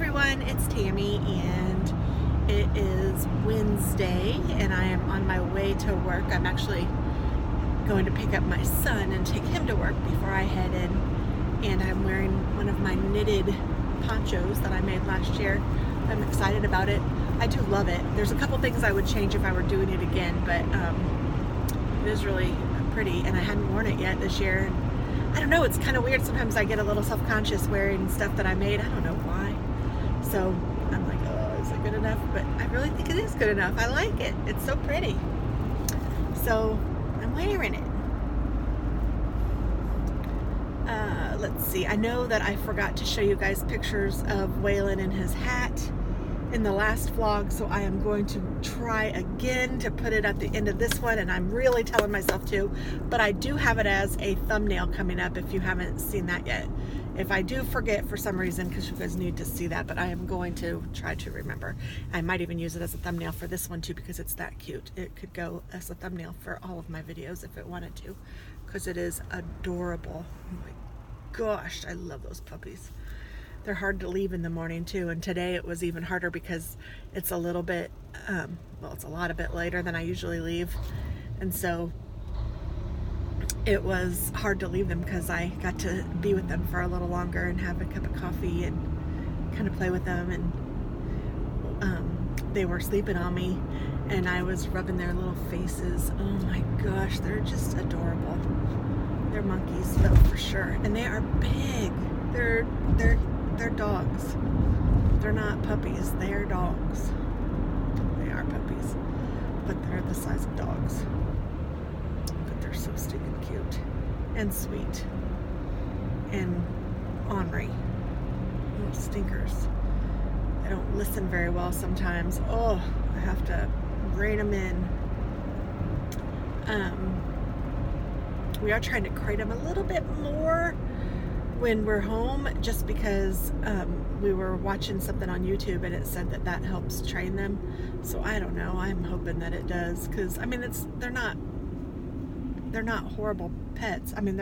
everyone, it's Tammy and it is Wednesday and I am on my way to work. I'm actually going to pick up my son and take him to work before I head in, and I'm wearing one of my knitted ponchos that I made last year. I'm excited about it. I do love it. There's a couple things I would change if I were doing it again, but it is really pretty and I hadn't worn it yet this year. I don't know, it's kind of weird. Sometimes I get a little self-conscious wearing stuff that I made. I don't know why. So I'm like, oh, is it good enough? But I really think it is good enough. I like it. It's so pretty. So I'm wearing it. Let's see. I know that I forgot to show you guys pictures of Waylon and his hat in the last vlog, so I am going to try again to put it at the end of this one, and I'm really telling myself to, but I do have it as a thumbnail coming up if you haven't seen that yet. If I do forget for some reason, because you guys need to see that, but I am going to try to remember. I might even use it as a thumbnail for this one too, because it's that cute. It could go as a thumbnail for all of my videos if it wanted to, because it is adorable. Oh my gosh, I love those puppies. They're hard to leave in the morning too, and today it was even harder because it's a little bit, well, it's a lot a bit later than I usually leave, and so it was hard to leave them because I got to be with them for a little longer and have a cup of coffee and kind of play with them, and they were sleeping on me and I was rubbing their little faces. Oh my gosh, they're just adorable. They're monkeys though, for sure, and they are big. They're dogs. They're not puppies, they're dogs. They are puppies, but they're the size of dogs. But they're so stinking cute and sweet and ornery. Little stinkers. They don't listen very well sometimes. Oh, I have to rein them in. We are trying to crate them a little bit more when we're home, just because we were watching something on YouTube and it said that that helps train them. So I don't know. I'm hoping that it does, because I mean, they're not horrible pets. I mean,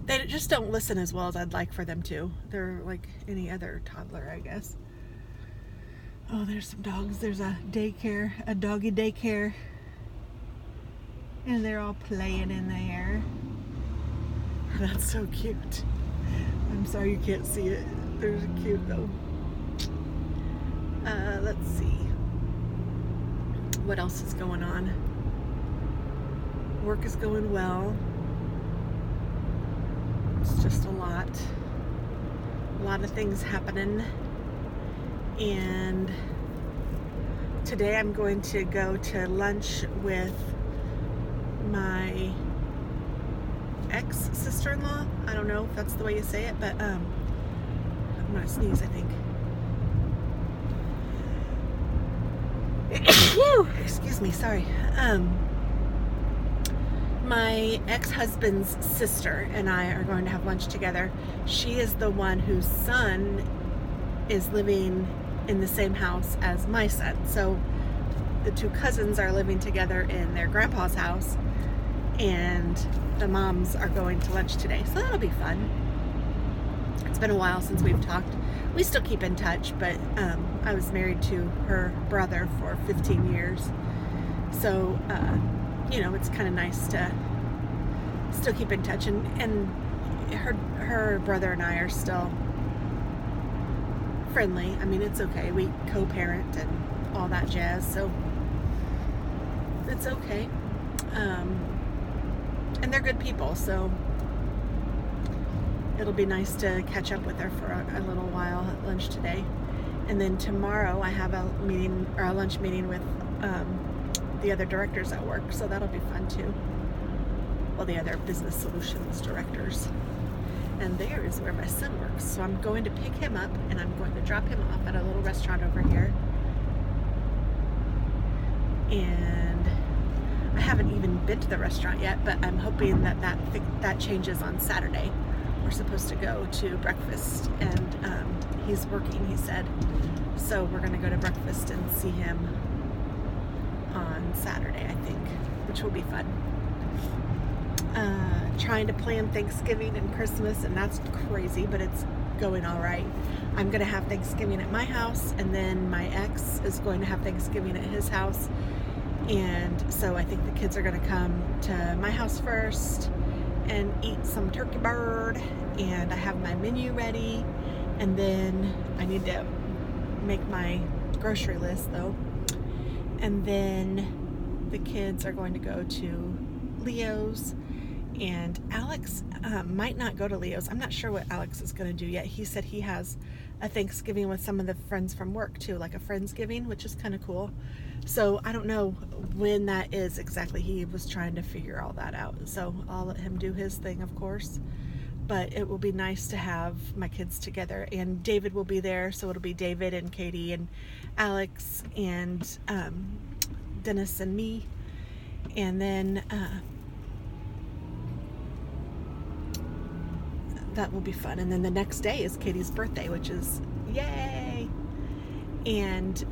they just don't listen as well as I'd like for them to. They're like any other toddler, I guess. Oh, there's some dogs. There's a daycare, a doggy daycare, and they're all playing in there. That's so cute. I'm sorry you can't see it. They're cute though. Let's see. What else is going on? Work is going well. It's just a lot of things happening. And today I'm going to go to lunch with my ex-sister-in-law. I don't know if that's the way you say it, but I'm gonna sneeze, I think. Excuse me, sorry. My ex-husband's sister and I are going to have lunch together. She is the one whose son is living in the same house as my son. So the two cousins are living together in their grandpa's house, and the moms are going to lunch today, so that'll be fun. It's been a while since we've talked. We still keep in touch, but I was married to her brother for 15 years, so you know, it's kind of nice to still keep in touch, and her brother and I are still friendly. I mean, it's okay. We co-parent and all that jazz, so it's okay. And they're good people, so it'll be nice to catch up with her for a little while at lunch today. And then tomorrow I have a meeting, or a lunch meeting with the other directors at work, so that'll be fun too. Well, the other business solutions directors. And there is where my son works. So I'm going to pick him up and I'm going to drop him off at a little restaurant over here. And I haven't even been to the restaurant yet, but I'm hoping that changes on Saturday. We're supposed to go to breakfast, and he's working, he said. So we're going to go to breakfast and see him on Saturday, I think, which will be fun. Trying to plan Thanksgiving and Christmas, and that's crazy, but it's going all right. I'm going to have Thanksgiving at my house, and then my ex is going to have Thanksgiving at his house. And so I think the kids are going to come to my house first and eat some turkey bird, and I have my menu ready, and then I need to make my grocery list though, and then the kids are going to go to Leo's, and Alex might not go to Leo's. I'm not sure what Alex is going to do yet. He said he has a Thanksgiving with some of the friends from work too, like a Friendsgiving, which is kind of cool. So I don't know when that is exactly. He was trying to figure all that out. So I'll let him do his thing, of course. But it will be nice to have my kids together. And David will be there. So it'll be David and Katie and Alex and Dennis and me. And then that will be fun. And then the next day is Katie's birthday, which is yay. And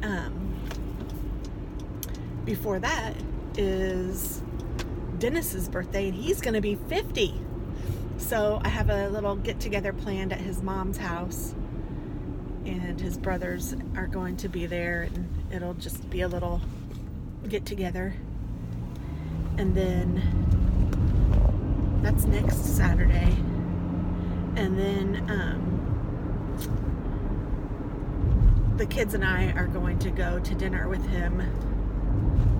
before that is Dennis's birthday, and he's going to be 50. So I have a little get-together planned at his mom's house, and his brothers are going to be there, and it'll just be a little get-together. And then that's next Saturday. And then the kids and I are going to go to dinner with him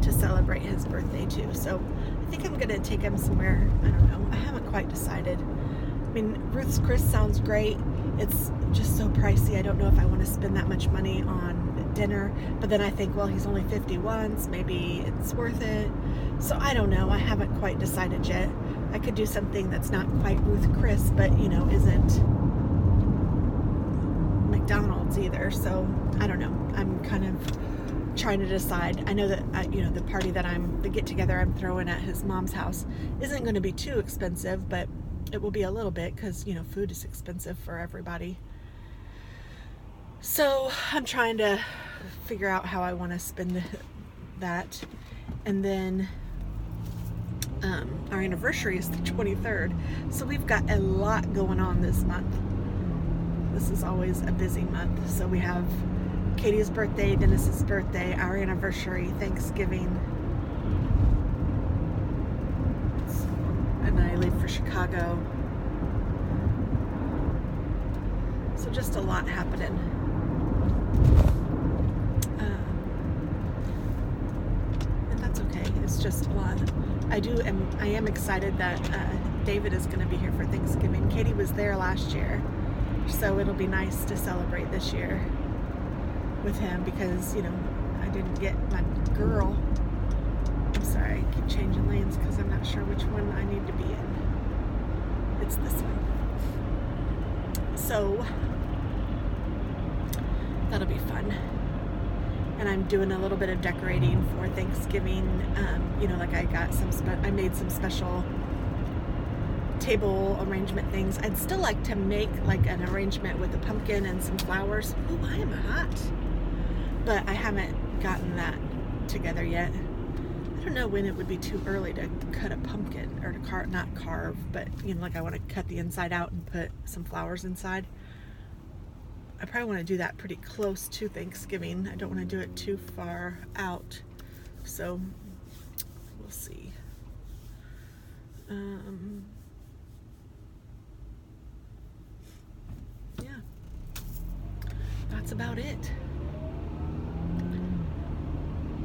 to celebrate his birthday too. So I think I'm gonna take him somewhere. I don't know. I haven't quite decided. I mean, Ruth's Chris sounds great. It's just so pricey. I don't know if I want to spend that much money on dinner. But then I think, well, he's only 50 once. Maybe it's worth it. So I don't know. I haven't quite decided yet. I could do something that's not quite Ruth Chris, but you know, isn't McDonald's either. So I don't know. I'm kind of trying to decide. I know that the party that the get together I'm throwing at his mom's house isn't going to be too expensive, but it will be a little bit because food is expensive for everybody. So I'm trying to figure out how I want to spend that. And then our anniversary is the 23rd, so we've got a lot going on this month. This is always a busy month. So we have Katie's birthday, Dennis's birthday, our anniversary, Thanksgiving, and I leave for Chicago. So just a lot happening. And that's okay. It's just a lot. I am excited that David is going to be here for Thanksgiving. Katie was there last year, so it'll be nice to celebrate this year with him because, I didn't get my girl. I'm sorry, I keep changing lanes because I'm not sure which one I need to be in. It's this one. So that'll be fun. And I'm doing a little bit of decorating for Thanksgiving. Like I made some special table arrangement things. I'd still like to make like an arrangement with a pumpkin and some flowers. Ooh, I am hot. But I haven't gotten that together yet. I don't know when it would be too early to cut a pumpkin, or to not carve, but like I want to cut the inside out and put some flowers inside. I probably want to do that pretty close to Thanksgiving. I don't want to do it too far out. So we'll see. Yeah, that's about it.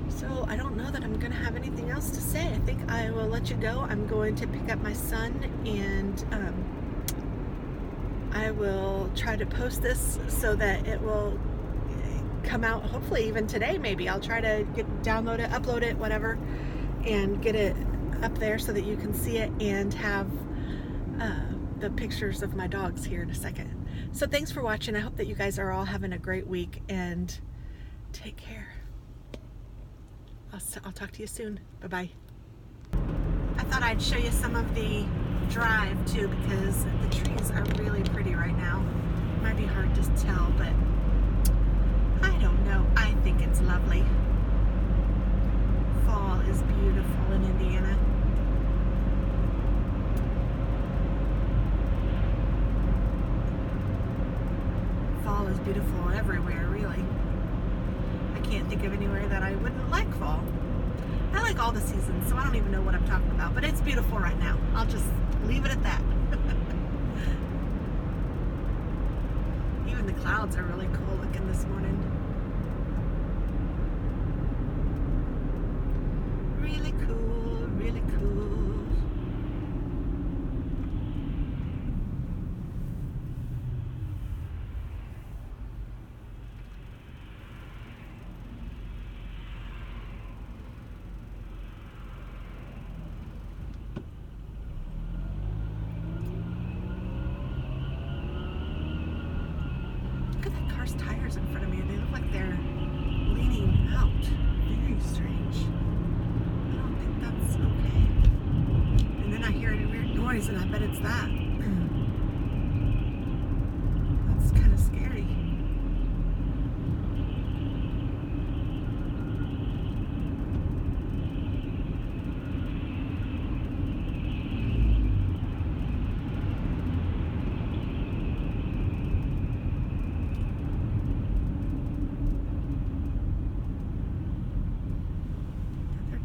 So I don't know that I'm going to have anything else to say. I think I will let you go. I'm going to pick up my son, and I will try to post this so that it will come out hopefully even today. Maybe I'll try to download it, upload it, whatever, and get it up there so that you can see it and have the pictures of my dogs here in a second. So thanks for watching. I hope that you guys are all having a great week, and take care. I'll talk to you soon. Bye-bye. I thought I'd show you some of the drive too, because the trees are really pretty right now. It might be hard to tell, but I don't know. I think it's lovely. Fall is beautiful in Indiana. beautiful everywhere, really. I can't think of anywhere that I wouldn't like fall. I like all the seasons, so I don't even know what I'm talking about, but it's beautiful right now. I'll just leave it at that. Even the clouds are really cool looking this morning. Really cool, really cool. Look at that car's tires in front of me. They look like they're leaning out. Very strange. I don't think that's okay. And then I hear a weird noise, and I bet it's that. That's kind of scary.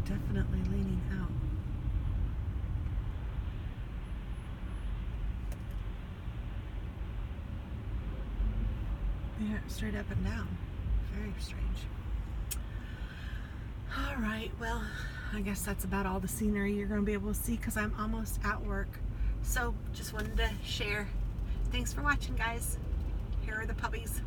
Definitely leaning out. Yeah, straight up and down. Very strange. All right, well, I guess that's about all the scenery you're going to be able to see because I'm almost at work. So just wanted to share. Thanks for watching, guys. Here are the puppies.